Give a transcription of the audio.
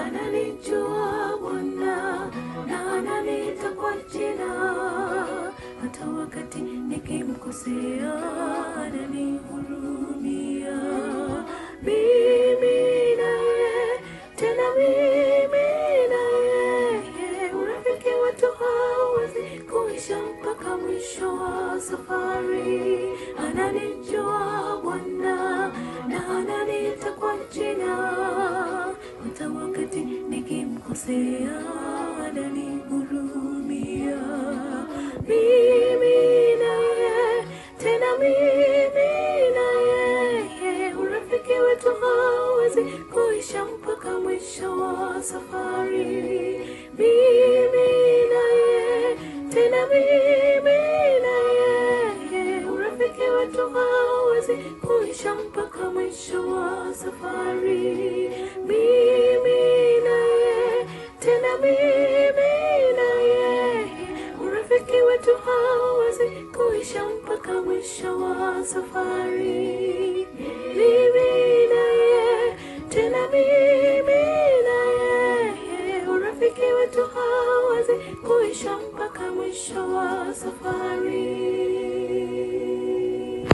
Ananijua Bwana na ananiita kwa jina, hata wakati nikimkosea ananihurumia. Mimi naye, tena mimi naye, urafiki wetu hauwezi kuisha mpaka mwisho wa safari. Ananijua Bwana na ananiita kwa jina, hata wakati nikimkosea ananihurumia. Mimi naye, tena mimi naye, urafiki wetu hauwezi kuisha mpaka mwisho wa safari. Mimi naye, tena mimi naye, urafiki wetu hauwezi kuisha mpaka mwisho wa safari. Mimi naye, tena mimi naye, urafiki wetu hauwezi kuisha mpaka mwisho wa safari. Mimi naye, tena mimi naye, urafiki wetu hauwezi kuisha mpaka mwisho wa safari.